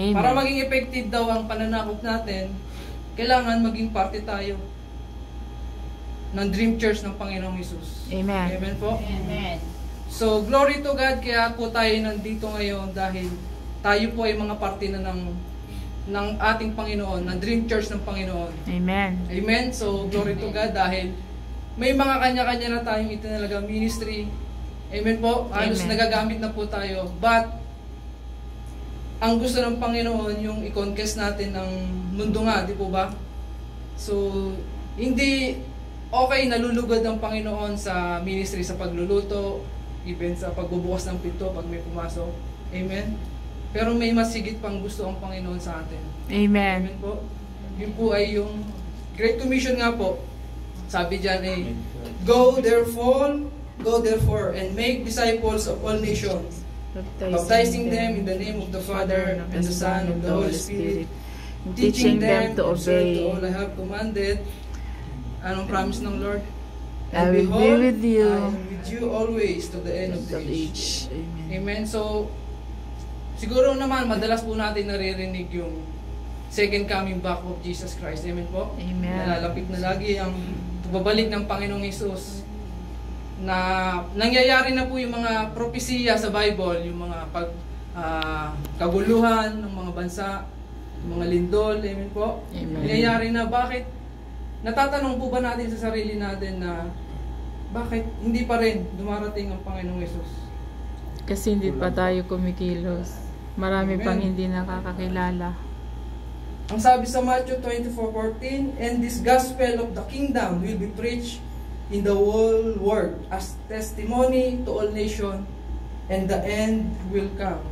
Amen. Para maging effective daw ang pananakop natin, kailangan maging parte tayo ng Dream Church ng Panginoong Hesus. Amen. Amen po? Amen. So, glory to God, kaya po tayo nandito ngayon dahil tayo po ay mga parte na ng ating Panginoon, ng Dream Church ng Panginoon. Amen. Amen? So, glory to God dahil may mga kanya-kanya na tayong itinalagang ministry. Amen po? Halos Amen. nagagamit na po tayo. But, ang gusto ng Panginoon, yung i-conquest natin ng mundo nga, di po ba? So, hindi okay nalulugod ang Panginoon sa ministry, sa pagluluto, even sa pagbubukas ng pinto pag may pumasok. Amen? Pero may mas higit pang gusto ang Panginoon sa atin. Amen. Amen po? Yun po ay yung Great Commission nga po. Sabi dyan ay, Go therefore, and make disciples of all nations, baptizing them in the name of the Father, and the Son, and the Holy Spirit, teaching them to obey all I have commanded. Anong promise ng Lord? I will be with you. I am with you always to the end of the age. Amen. Amen. So, siguro naman, madalas po natin naririnig yung second coming back of Jesus Christ. Amen po? Amen. Nalalapit na lagi ang pagbabalik ng Panginoong Hesus. Na nangyayari na po yung mga propesiya sa Bible, yung mga kaguluhan ng mga bansa, yung mga lindol. Amen po? Amen. Nangyayari na. Bakit? Natatanong po ba natin sa sarili natin na bakit hindi pa rin dumarating ang Panginoong Hesus? Kasi hindi pa tayo kumikilos. Marami Amen. pang hindi nakakakilala. Ang sabi sa Matthew 24:14, and this gospel of the kingdom will be preached in the whole world as testimony to all nations, and the end will come.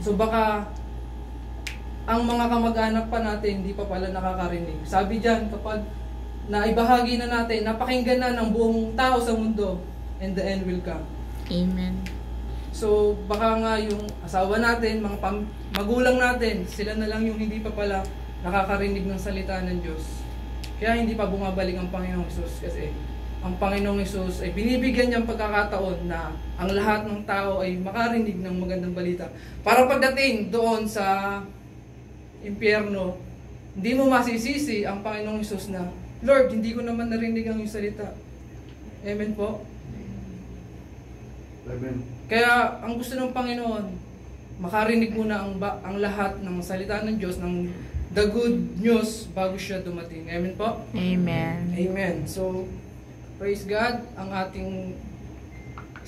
So baka ang mga kamag-anak pa natin hindi pa pala nakakarinig. Sabi diyan, kapag naibahagi na natin, napakinggan na ng buong tao sa mundo, and the end will come. Amen. So baka nga yung asawa natin, mga magulang natin, sila na lang yung hindi pa pala nakakarinig ng salita ng Diyos. Kaya hindi pa bumabalik ang Panginoong Hesus, kasi ang Panginoong Hesus ay binibigyan niyang pagkakataon na ang lahat ng tao ay makarinig ng magandang balita. Para pagdating doon sa impyerno, hindi mo masisisi ang Panginoong Hesus na, Lord, hindi ko naman narinig ang iyong salita. Amen po? Amen. Kaya ang gusto ng Panginoon, makarinig muna ang lahat ng salita ng Diyos, ng the good news bago siya dumating. Amen po? Amen. Amen. So, praise God. Ang ating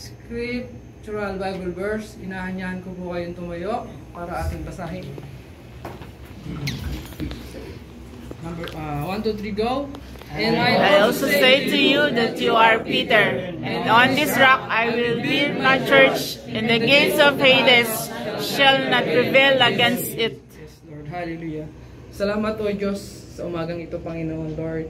scriptural Bible verse, inahanyahan ko po kayong tumayo para ating basahin. Number 1, 2, 3, go. And I also say to you that you are Peter, and on this rock I will build my church, and the gates of Hades shall not prevail against it. Yes, Lord. Hallelujah. Salamat o Diyos sa umagang ito, Panginoon, Lord.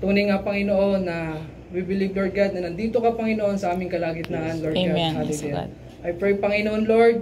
Tunay nga, Panginoon, na we believe, Lord God, na nandito ka, Panginoon, sa aming kalagitnaan, Lord Amen. God. Hallelujah. I pray, Panginoon, Lord,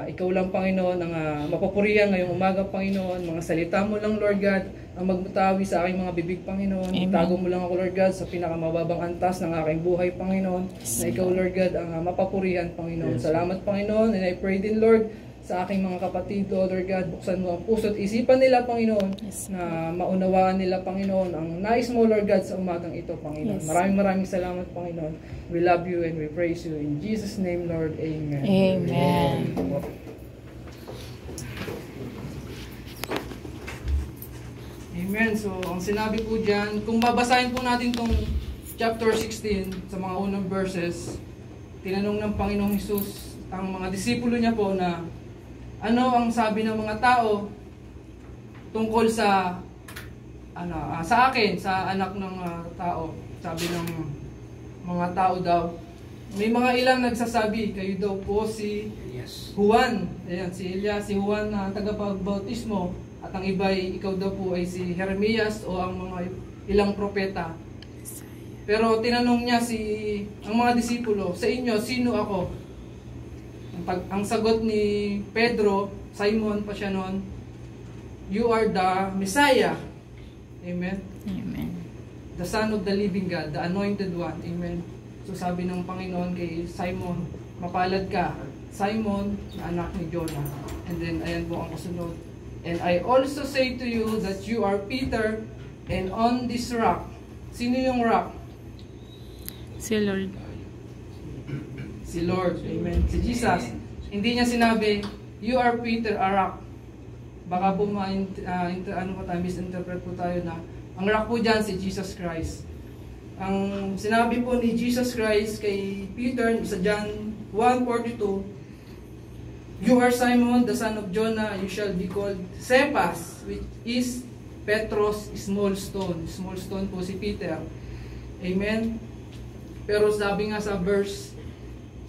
ikaw lang, Panginoon, ang mapupurihan ngayong umaga, Panginoon. Mga salita mo lang, Lord God, ang magmutawi sa aking mga bibig, Panginoon. Amen. Itago mo lang ako, Lord God, sa pinakamababang antas ng aking buhay, Panginoon. Na ikaw, Lord God, ang mapapurihan, Panginoon. Salamat, Panginoon. And I pray din, Lord, sa aking mga kapatid, Lord God, buksan mo ang puso't isipan nila, Panginoon, na maunawaan nila, Panginoon, ang nais mo, Lord God, sa umagang ito, Panginoon. Yes. Maraming salamat, Panginoon. We love you and we praise you. In Jesus' name, Lord, Amen. Amen. Amen. So, ang sinabi po dyan, kung babasahin po natin itong chapter 16 sa mga unang verses, tinanong ng Panginoong Hesus ang mga disipulo niya po na ano ang sabi ng mga tao tungkol sa sa akin, sa anak ng tao. Sabi ng mga tao daw, may mga ilang nagsasabi, kayo daw po si Juan. Ayan, si Elias, si Juan na tagapagbautismo. At ang iba ay, ikaw daw po ay si Jeremias o ang mga ilang propeta. Pero tinanong niya ang mga disipulo, sa inyo, sino ako? Ang sagot ni Pedro, Simon pa siya noon, you are the Messiah. Amen? Amen. The Son of the Living God, the Anointed One. Amen? So sabi ng Panginoon kay Simon, mapalad ka, Simon na anak ni Jonah. And then ayan po ang kasunod. And I also say to you that you are Peter, and on this rock. Sino yung rock? Si Lord. Si Lord. Amen. Si Jesus. Hindi niya sinabi, you are Peter, a rock. Baka po misinterpret po tayo na ang rock po dyan si Jesus Christ. Ang sinabi po ni Jesus Christ kay Peter sa John 1:42, you are Simon, the son of Jonah, you shall be called Cephas, which is Petros, small stone. Small stone po si Peter. Amen? Pero sabi nga sa verse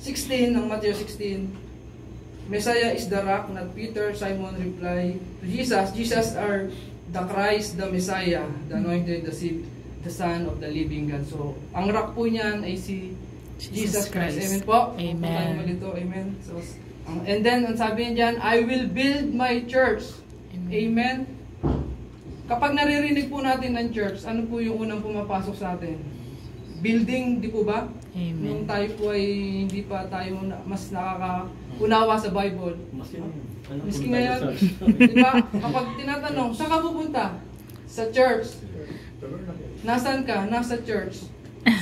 16 ng Matthew 16, Messiah is the rock, not Peter. Simon replied to Jesus, Jesus are the Christ, the Messiah, the anointed, the Son of the living God. So, ang rock po niyan ay si Jesus Christ. Amen po? Amen. Amen. So, and then, ang sabi niya dyan, I will build my church. Amen. Kapag naririnig po natin ng church, ano po yung unang pumapasok sa atin? Building, di po ba? Amen. Nung tayo po ay hindi pa tayo mas nakakaunawa sa Bible. Miski ngayon, di ba? Kapag tinatanong, saan ka pupunta? Sa church. Nasaan ka? Nasa church.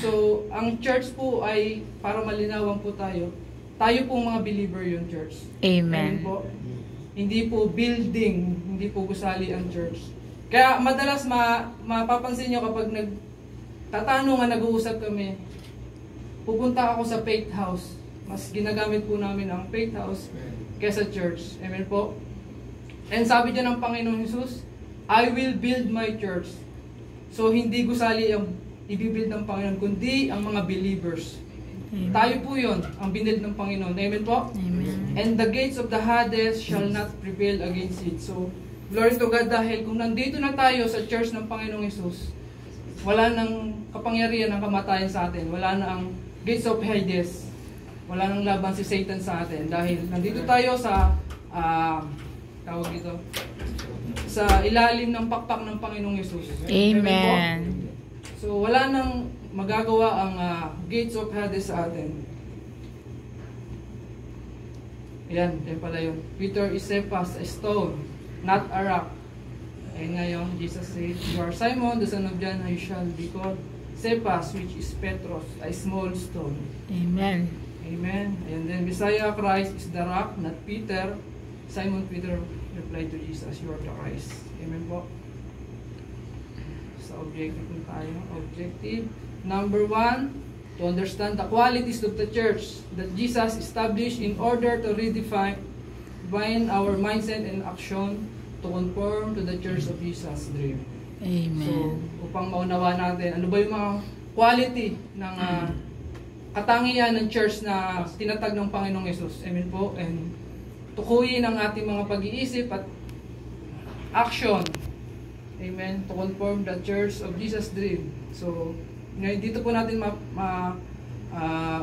So, ang church po ay, para malinawan po tayo pong mga believer yung church. Amen. Po? Hindi po building, hindi po gusali ang church. Kaya madalas mapapansin nyo kapag nagtatanungan, nag-uusap kami, pupunta ako sa faith house. Mas ginagamit po namin ang faith house kaysa church. Amen po? And sabi dyan ng Panginoong Jesus, I will build my church. So hindi gusali ang ibibuild ng Panginoon, kundi ang mga believers. Amen. Tayo po yun, ang binild ng Panginoon. Amen po? Amen. And the gates of the Hades shall not prevail against it. So, glory to God, dahil kung nandito na tayo sa church ng Panginoong Hesus, wala nang kapangyarihan ng kamatayan sa atin. Wala na ang gates of Hades. Wala nang laban si Satan sa atin. Dahil nandito tayo sa, tawag dito, sa ilalim ng pakpak ng Panginoong Hesus. Amen. So, wala nang magagawa ang gates of Hades sa atin. Yan pala yun. Peter is Cephas, a stone, not a rock. And ngayon, Jesus said, you are Simon, the son of John, you shall be called Cephas, which is Petros, a small stone. Amen. Amen. And then, Messiah Christ is the rock, not Peter. Simon Peter replied to Jesus, you are the Christ. Amen po. Sa objective po tayo. Objective. Number 1, to understand the qualities of the church that Jesus established in order to redefine our mindset and action to conform to the church of Jesus' dream. Amen. So, upang maunawa natin, ano ba yung mga quality ng katangian ng church na tinatag ng Panginoong Yesus? Amen po. And tukuyin ang ating mga pag-iisip at action. Amen. To conform the church of Jesus' dream. So, ngayon dito po natin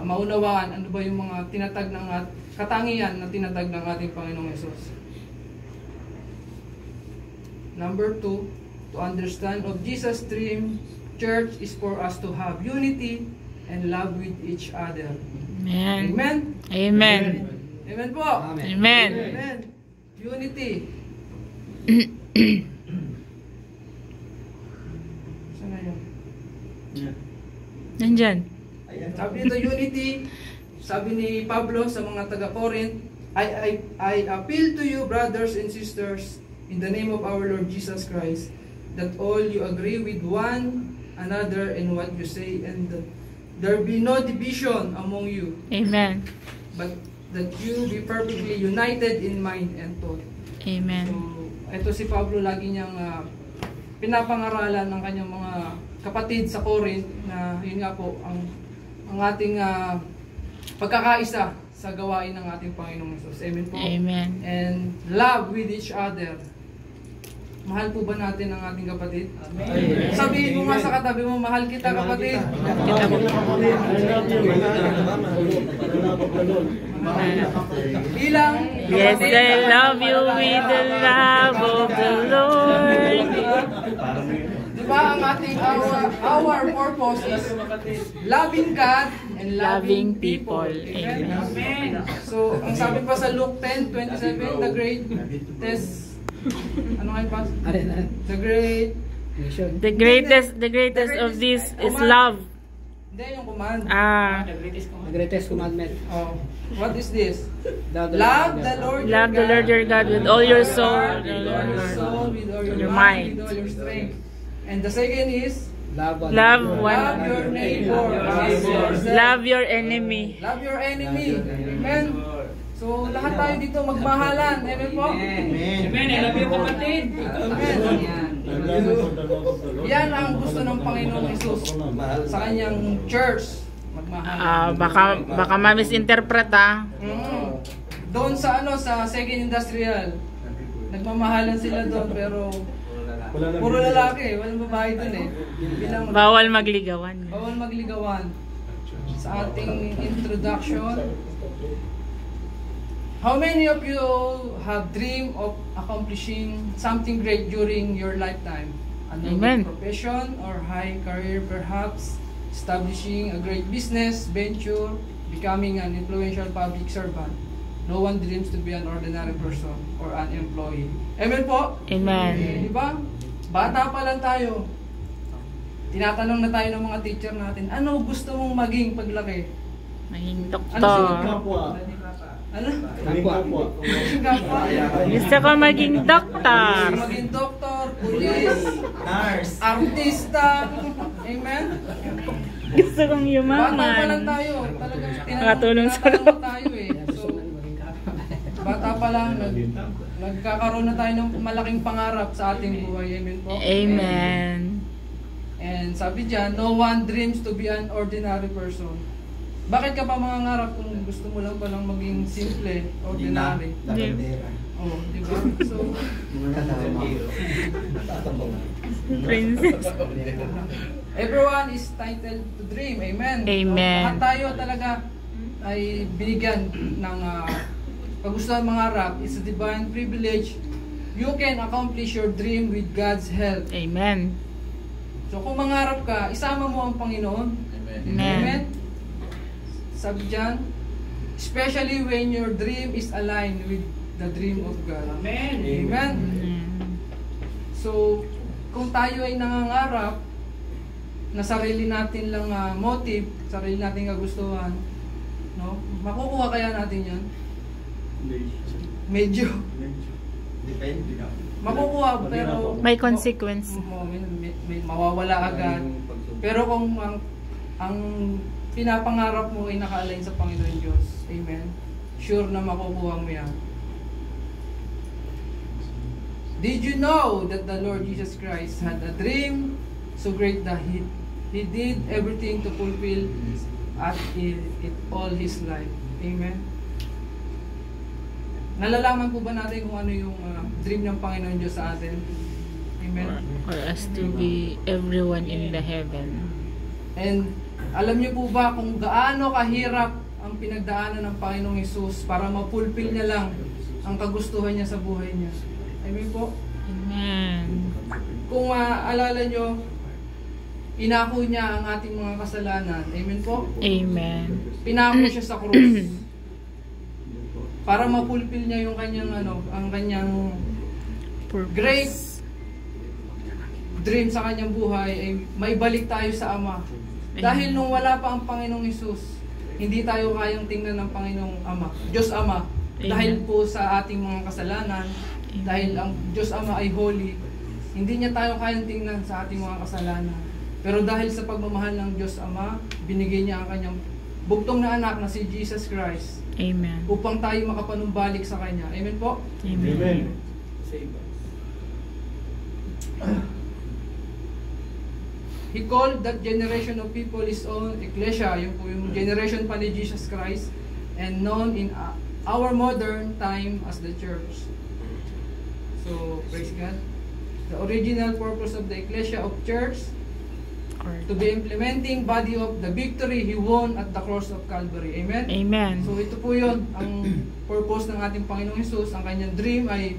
maunawaan ano ba yung mga tinatag ng katangian na tinatag ng ating Panginoong Yesus. Number 2, to understand of Jesus' dream, church is for us to have unity and love with each other. Amen. Amen. Amen. Amen po. Amen. Amen. Unity. Saan na yun? Nandyan. Sabi nito, unity. Sabi ni Pablo sa mga taga-Corinth, I appeal to you, brothers and sisters, in the name of our Lord Jesus Christ, that all you agree with one another in what you say, and that there be no division among you, Amen. but that you be perfectly united in mind and thought. Amen. So, ito si Pablo lagi niyang pinapangaralan ng kanyang mga kapatid sa Corinth na yun nga po ang ating pagkakaisa sa gawain ng ating Panginoong Hesus. Amen po. Amen. And love with each other. Mahal po ba natin ang ating kapatid? Amen. Sabihin mo nga sa katabi mo, mahal kita kapatid. Kita mo. Bilang Yes, kapatid, I love you with the love of the Lord. Diba ang ating our purpose is loving God and and loving people. Amen. Amen. So, ang sabi pa sa Luke 10:27, the greatest, ano nga yung pas? The greatest of this is love. Hindi, yung command. The greatest commandment. Oh, what is this? Love Love the Lord your God with all your soul, with all your soul, with all your your mind, mind. with all your strength. And the second is Love love your neighbor as yourself. Love your enemy. Love your enemy. Amen. So, lahat tayo dito magmahalan. Amen po? Amen. I love you, kapatid. Amen. Yan ang gusto ng Panginoong Jesus sa kanyang church. Magmahalan. Baka ma-misinterpret Doon sa sa Second Industrial, nagmamahalan sila doon pero puro lalaki, walang babae doon eh. Bawal magligawan. Bawal magligawan. Sa ating introduction, how many of you have dream of accomplishing something great during your lifetime? A Amen. Profession or high career perhaps, establishing a great business venture, becoming an influential public servant. No one dreams to be an ordinary person or an employee. Amen po? Amen. Di ba? Bata pa lang tayo. Tinatanong na tayo ng mga teacher natin, ano gusto mong maging paglaki? Maging Ano doktor. Ano? Maging kapwa. Gusto ko maging doktor. Maging doktor, pulis, nurse, artista. Amen? Gusto kong Bata pa lang yumaman. tayo. Talagang Nakatulong sa tinatanong tayo eh. So, bata pa lang, nagkakaroon na tayo ng malaking pangarap sa ating buhay. Amen po? Amen. And sabi dyan, no one dreams to be an ordinary person. Bakit ka pa mangangarap kung gusto mo lang palang maging simple, ordinary? Oh, di ba? So, Princess. everyone is titled to dream. Amen. Amen. Lahat tayo talaga ay binigyan ng kagustuhan mangarap. It's a divine privilege. You can accomplish your dream with God's help. Amen. So kung mangarap ka, isama mo ang Panginoon. Amen. Sabi dyan, especially when your dream is aligned with the dream of God. Amen. Amen. So, kung tayo ay nangangarap na sarili natin lang motive, sarili natin kagustuhan, no? Makukuha kaya natin yan? Medyo. Depende na. Makukuha, pero May consequence. may mawawala agad. Pero kung ang pinapangarap mo ay naka-align sa Panginoon Diyos, amen, sure na makukuha mo yan. Did you know that the Lord Jesus Christ had a dream so great that He did everything to fulfill it all His life? Amen. Nalalaman po ba natin kung ano yung dream ng Panginoon Diyos sa atin? Amen. For us to be everyone in the heaven. And alam niyo po ba kung gaano kahirap ang pinagdaanan ng Panginoong Hesus para ma-fulfill niya lang ang kagustuhan niya sa buhay niya? Amen po? Amen. Kung maalala niyo, inako niya ang ating mga kasalanan. Amen po? Amen. Pinako siya sa krus. Para ma-fulfill niya yung kanyang ang kanyang great dream sa kanyang buhay ay maibalik tayo sa Ama. Dahil nung wala pa ang Panginoong Hesus, hindi tayo kayang tingnan ng Panginoong Ama, Diyos Ama. Amen. Dahil po sa ating mga kasalanan, dahil ang Diyos Ama ay holy, hindi niya tayo kayang tingnan sa ating mga kasalanan. Pero dahil sa pagmamahal ng Diyos Ama, binigay niya ang kanyang buktong na anak na si Jesus Christ Amen. upang tayo makapanumbalik sa Kanya. Amen po? Amen. He called that generation of people his own ecclesia, yung po yung generation pa ni Jesus Christ, and known in our modern time as the church. So, praise God. The original purpose of the ecclesia of church to be implementing body of the victory He won at the cross of Calvary. Amen? Amen. So ito po yun, ang purpose ng ating Panginoong Hesus, ang kanyang dream ay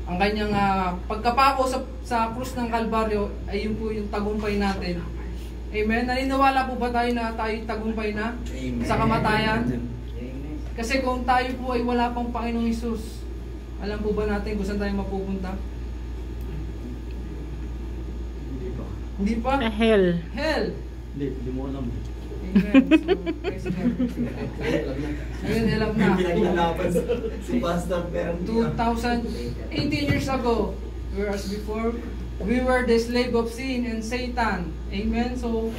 ang kanyang pagkapako sa krus ng Kalbaryo ay yun po yung tagumpay natin Amen? Naniniwala po ba tayo na tayo tagumpay na sa kamatayan? Kasi kung tayo po ay wala pang Panginoong Hesus, alam po ba natin kung saan tayo mapupunta? Hindi pa? Hell. Hell! Hindi mo alam. Amen. So, praise God. Ngayon, alam na. Pinaglalaban si Pastor Perry. 18 years ago, whereas before, we were the slave of sin and Satan. Amen? So,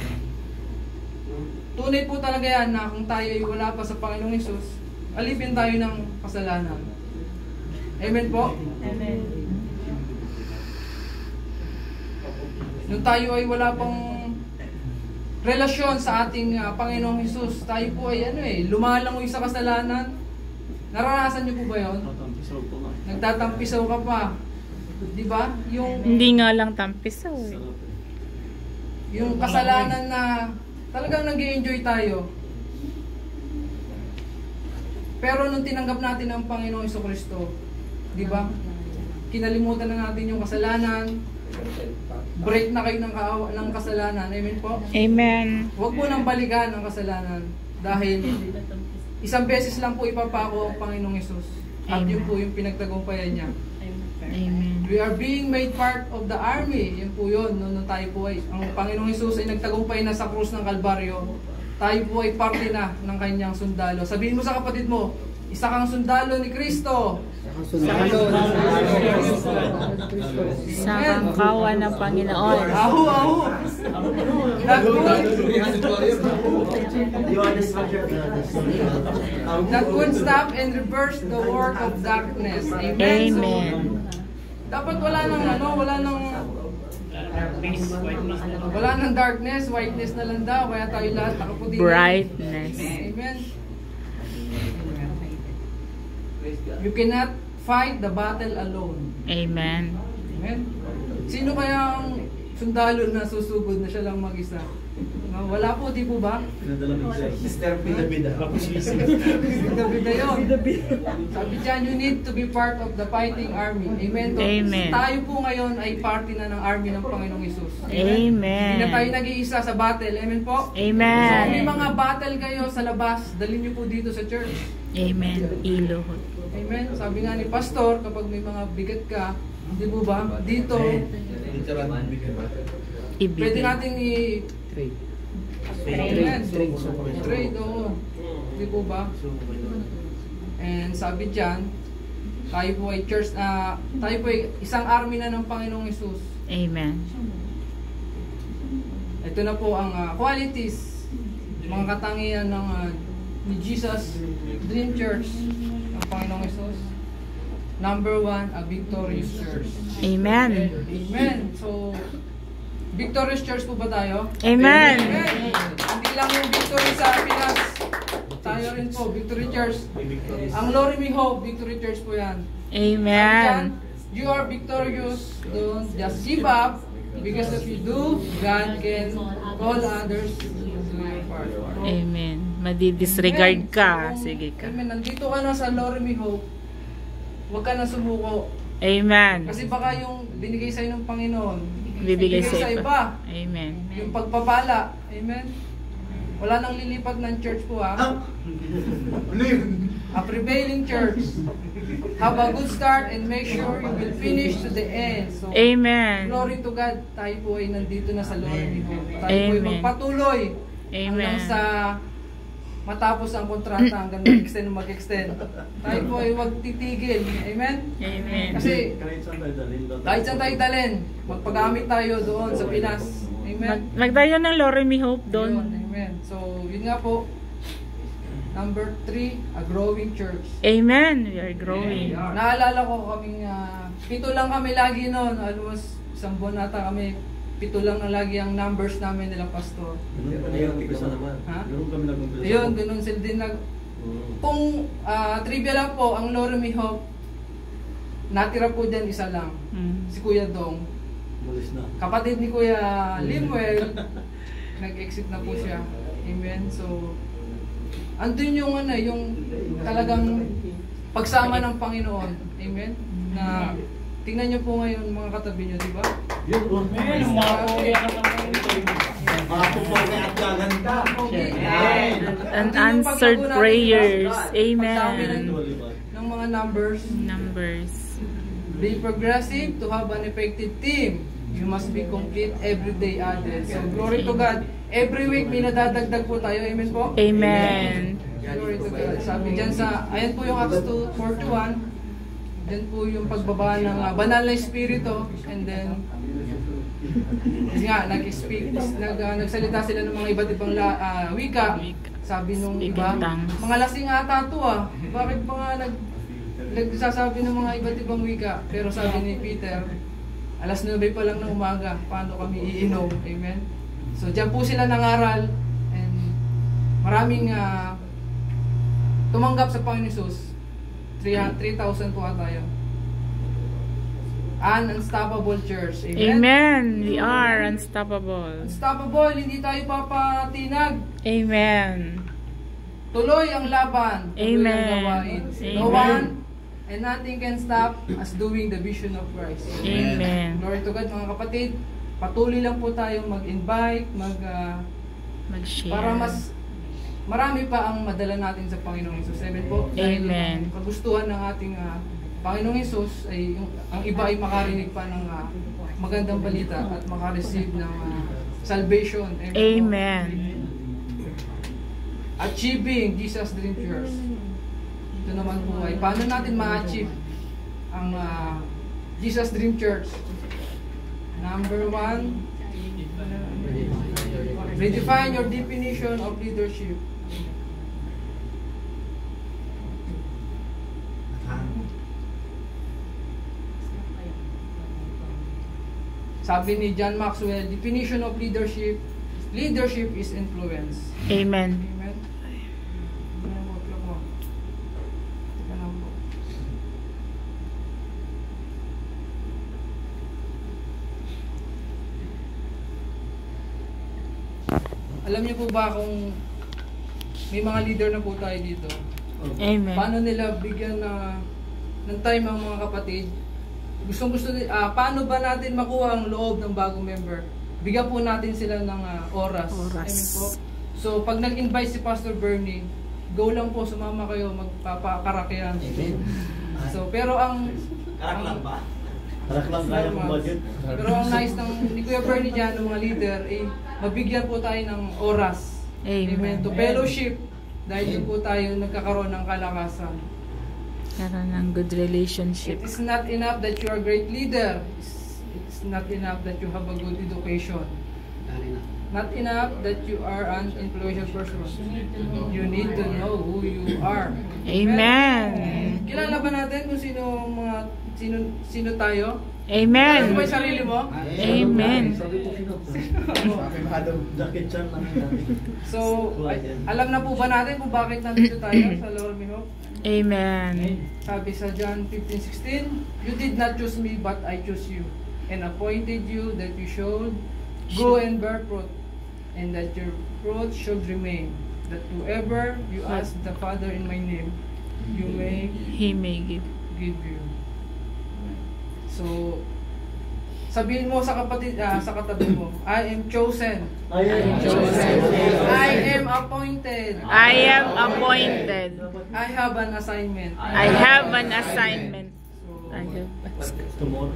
tunay po talaga yan na kung tayo ay wala pa sa Panginoong Hesus, alipin tayo ng kasalanan. Amen po? Amen. Nung tayo ay wala pang relasyon sa ating Panginoong Hesus, tayo po ay lumalangoy sa kasalanan. Naranasan niyo po ba yun? Nagtatampisaw ka pa. Di ba? Hindi nga lang tampisaw eh. Yung kasalanan na talagang nag-i-enjoy tayo. Pero nung tinanggap natin ang Panginoong Jesucristo, di ba? Kinalimutan na natin yung kasalanan. Break na kayo ng kasalanan. Amen po? Amen. Huwag mo nang balikan ang kasalanan. Dahil isang beses lang po ipapako ang Panginoong Hesus. At yun po yung pinagtagumpayan niya. Amen. We are being made part of the army. Yun po yun. Nung tayo po ay, ang Panginoong Hesus ay nagtagumpay na sa krus ng Kalbaryo. Tayo po ay parte na ng kanyang sundalo. Sabihin mo sa kapatid mo, isa kang sundalo ni Kristo. Sa kangkawan ng Panginoon. Ahu, ahu. That would stop and reverse the work of darkness. Amen. Amen. So, dapat wala nang darkness, whiteness na lang daw, kaya tayo lahat nakaputi. Brightness. Amen. You cannot fight the battle alone. Amen. Amen. Sino kaya ang sundalo na susugod na siya lang mag-isa? Wala po, di po ba? Mr. Pidabida. Bida yun. Sabi dyan, you need to be part of the fighting army. Amen. So, Amen. tayo po ngayon ay party na ng army ng Panginoong Hesus. Amen. Hindi na tayo nag-iisa sa battle. Amen po? Amen. So, kung may mga battle kayo sa labas, dalhin niyo po dito sa church. Amen. Ilohot. Amen. Sabi nga ni Pastor, kapag may mga bigat ka, di po ba? Dito, pwede Ibigay. natin Amen. Trade, oo. Di po ba? And sabi dyan, tayo po ay church, tayo po ay isang army na ng Panginoong Hesus. Amen. Ito na po ang qualities, mga katangian ng ni Jesus Dream Church ng Panginoong Hesus. Number 1, a victorious church. Amen. Amen. So, victorious church po ba tayo? Amen. Amen. Hindi lang yung victory sa Pinas. Tayo rin po, Victory Church. Ang Glory Me Hope, Victory Church po yan. Amen. You are victorious. Don't just give up. Because if you do, God can call others to your part. Amen. Madidisregard ka. So, Sige ka. Amen. Nandito ka na sa Glory Me Hope. Huwag ka na sumuko. Amen. Kasi baka yung binigay sa'yo ng Panginoon, Bibigay sa sa iba. iba. Amen. Yung pagpapala. Amen. Wala nang lilipat ng church po ha. Ano yun? A prevailing church. Have a good start and make sure you will finish to the end. So, Amen. glory to God. Tayo po ay nandito na sa Lord. Tayo po ay Amen. magpatuloy. Amen. Hanggang sa matapos ang kontrata, hanggang mag-extend. Tayo po ay huwag titigil. Amen? Amen. Kasi kahit saan tayo dalhin, magpagamit tayo doon sa Pinas. Amen? Magdayo ng Lord Me Hope Yun, doon. amen. So, yun nga po. Number 3, a growing church. Amen. We are growing. Naalala ko kaming 7 lang kami lagi noon. Almost isang buwan nata kami. 7 lang na lagi ang numbers namin nila pastor. Ha? Ayun, ganun sila din nag... Kung trivia lang po, ang Lord Me Hope, natira po dyan isa lang. Si Kuya Dong. Kapatid ni Kuya Limuel, nag-exit na po siya. Amen. So, andun yung yung talagang pagsama ng Panginoon. Amen. Na tingnan nyo po ngayon mga katabi nyo, di ba? Yun, oh. Amen, umakuya ka naman ito. Mga pupagay at gaganda. Amen. Unanswered prayers. Pagdami Amen. ng mga numbers. Numbers. Be progressive to have an effective team. You must be complete every day added. So glory to God. Every week may nadadagdag po tayo. Amen po? Amen. Glory to God. Sabi dyan sa, ayan po yung Acts 2:41. Dyan po yung pagbaba ng banal na espiritu. And then, kasi nga, nagsalita sila ng mga iba't ibang wika. Sabi nung iba, mga lasing ata to ah. Bakit pa nga nagsasabi ng mga iba't ibang wika? Pero sabi ni Peter, alas 9 pa lang ng umaga, paano kami iinom? Amen? So, dyan po sila nangaral. And maraming tumanggap sa Panginoon Jesus. 3,000 po ata yun. An unstoppable church. Amen? Amen. We are unstoppable. Unstoppable, hindi tayo papatinag. Amen. Tuloy ang laban. Tuloy ang Amen. gawain. No Amen. one and nothing can stop us doing the vision of Christ. Amen. Glory to God mga kapatid. Patuloy lang po tayong mag-invite, Mag-share. para mas marami pa ang madala natin sa Panginoong Hesus. Amen po. Dahil Amen. ang kagustuhan ng ating Panginoong Hesus ay ang iba ay makarinig pa ng magandang balita at makareceive ng salvation. Amen. Amen. Achieving Jesus Dream Church. Ito naman po ay paano natin ma-achieve ang Jesus Dream Church. Number 1, redefine your definition of leadership. Sabi ni John Maxwell, definition of leadership is influence. Amen. Amen. Alam niyo po ba kung may mga leader na po tayo dito? Amen. Paano nila bigyan ng time ang mga kapatid? Gusto paano ba natin makuha ang loob ng bagong member? Bigyan po natin sila ng oras. Amen po. So, pag nag-invite si Pastor Bernie, go lang po, sumama kayo, magpapakarakyan. Amen. So, pero Karak lang ba? Karak lang kaya kong budget. Pero ang nice ni Kuya Bernie dyan, ng mga leader, mabigyan po tayo ng oras. Amen. To fellowship. Dahil doon po tayo nagkakaroon ng kalakasan. Karoon ng good relationship. It is not enough that you are a great leader. It's not enough that you have a good education. Not enough that you are an influential person. You need to know who you are. Amen. Kilala ba natin kung sino tayo? Amen. Ano ba yung sarili mo? Amen. Jacket siya lang natin. So, alam na po ba natin kung bakit nandito tayo sa Lord We Hope? Amen. Sabi sa John 15:16, you did not choose me, but I chose you, and appointed you that you should go and bear fruit, and that your fruit should remain, that whoever you ask the Father in my name, He may give. give you. So, sabihin mo sa kapatid, sa katabi mo, I am chosen. I am chosen. I am appointed. I am appointed. I have an assignment. I have an assignment. I have Tomorrow.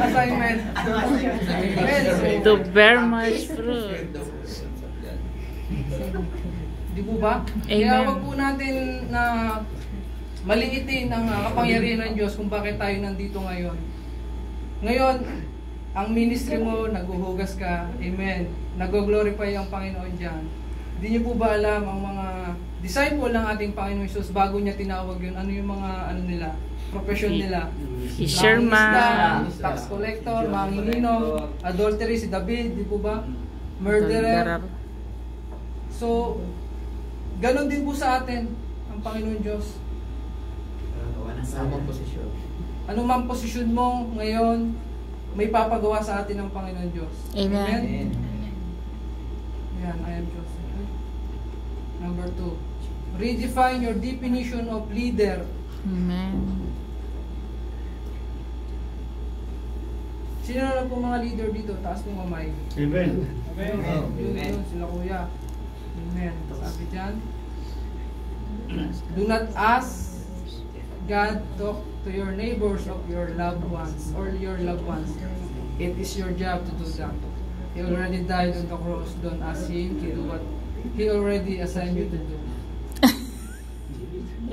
Assignment. Amen. to bear much fruit. Di po ba? Kaya wag po natin na maliitin ang kapangyarihan ng Diyos kung bakit tayo nandito ngayon. Ngayon, ang ministry mo, naghuhugas ka. Amen. Nag-glorify ang Panginoon dyan. Hindi niyo po ba alam ang mga disciple ng ating Panginoon Jesus bago niya tinawag yun? Ano yung mga profession nila? Fisherman. Tax collector, manginginom, adultery, si David, di po ba? Murderer. So, ganon din po sa atin ang Panginoon Diyos. Ano mang posisyon mo ngayon, may papagawa sa atin ng Panginoon Diyos. Amen. Yan, I am chosen. Number 2, redefine your definition of leader. Amen. Sino na po mga leader dito? Taas mo kamay. Amen. Yun, sila kuya. Amen. Sabi dyan, do not ask God talk to your neighbors of your loved ones or your loved ones. It is your job to do that. He already died on the cross. Don't ask Him to do what He already assigned you to do.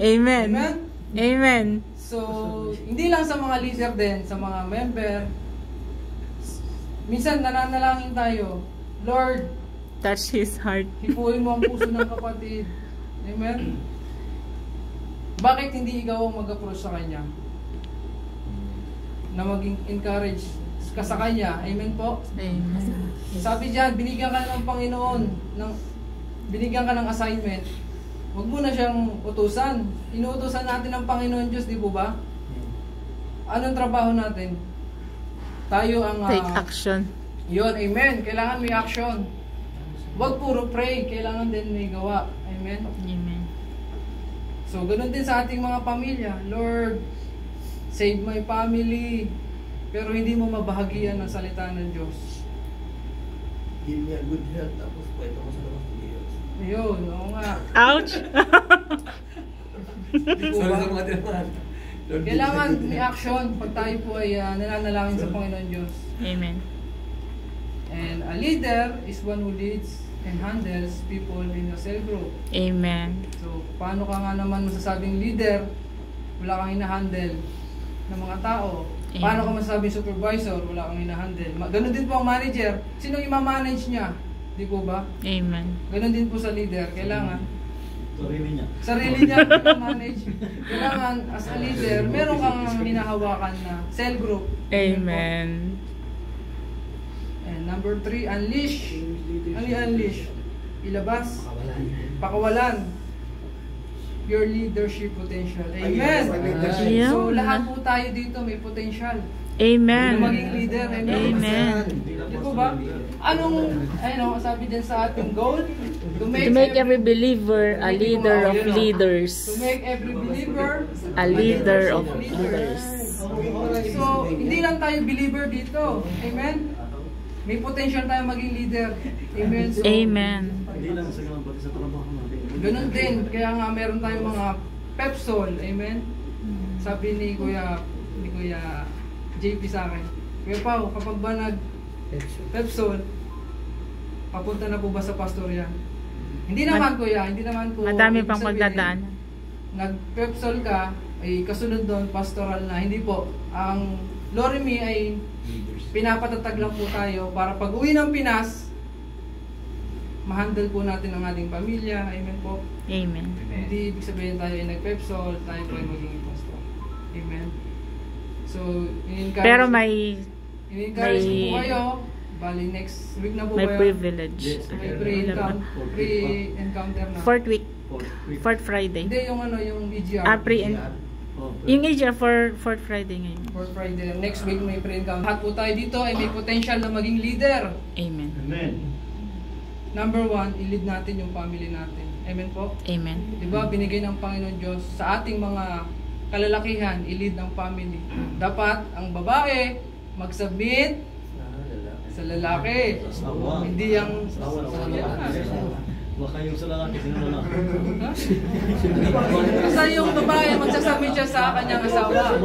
Amen. Amen? Amen. So, hindi lang sa mga leader din, sa mga member. Minsan nananalangin tayo, Lord, Touch his heart. hipuin mo ang puso ng kapatid. Amen? Bakit hindi ikaw ang mag-approach sa kanya? Na maging encourage ka sa kanya. Amen po? Amen. Sabi diyan, binigyan ka ng Panginoon, binigyan ka ng assignment. Huwag mo na siyang utusan. Inuutusan natin ng Panginoon Diyos, di po ba? Anong trabaho natin? Tayo ang... Take action. Yun, amen. Kailangan may action. Huwag puro pray, kailangan din may gawa. Amen? Amen. So, ganun din sa ating mga pamilya. Lord, save my family. Pero hindi mo mabahagian ang salita ng Diyos. Give me a good health, tapos pwede ako sa labas ng Diyos. Ayun, oo nga. Ouch! Di po ba? mga tinaman. Kailangan may action pag tayo po ay nananalangin sa Panginoon Diyos. Amen. And a leader is one who leads and handles people in a cell group. Amen. So, paano ka nga naman masasabing leader, wala kang hinahandle ng mga tao? Paano ka masasabing supervisor, wala kang hinahandle? Ganon din po ang manager. Sinong ima-manage niya? Di po ba? Amen. Ganon din po sa leader. Kailangan Sarili niya. sarili niya i-manage. Kailangan as a leader, meron kang hinahawakan na cell group. Amen. And number 3, unleash. Ano yung unleash? Ilabas. Pakawalan. Your leadership potential. Amen. Yeah. So lahat po tayo dito may potential. Amen. Na maging leader. Amen. Amen. Di po ba? Anong sabi din sa ating goal? To make every believer a leader of leaders. To make every believer A leader of leaders. So, hindi lang tayo believer dito. Amen? May potential tayo maging leader. Amen? So, Amen. Hindi lang sa ganun, pati sa trabaho natin. ganun din. Kaya nga meron tayong mga pepsol. Amen? Sabi ni Kuya JP sa akin, Kuya Pao, kapag ba nag-pepsol, papunta na po ba sa pastor yan? Hindi naman Kuya, hindi naman po. Madami ibig pang sabihin, pagdadaan. Nag-pepsol ka, ay kasunod doon, pastoral na. Hindi po. Ang Lorimi ay pinapatatag lang po tayo para pag uwi ng Pinas, ma-handle po natin ang ating pamilya. Amen po. Amen. Hindi ibig sabihin tayo ay nag-pepsol, tayo po ay magiging pastor. Amen. So, in-encourage Pero may in-encourage may- po kayo. Bali, next week na po may ba yun? privilege. Yes. May pre-encounter na. Fourth week. Fourth Friday. Hindi, yung EGR. Yung age for fourth Friday ngayon. For Friday. Next week may pre-encounter. Lahat po tayo dito ay may potential na maging leader. Amen. Amen. Number 1, i-lead natin yung family natin. Amen po? Amen. Diba, binigay ng Panginoon Diyos sa ating mga kalalakihan, i-lead ng family. Dapat ang babae mag-submit sa lalaki. Asawa. Hindi ang... Asawa. Baka yung sa lalaki, sino na? Kasi yung babae magsasubmit siya sa kanyang asawa.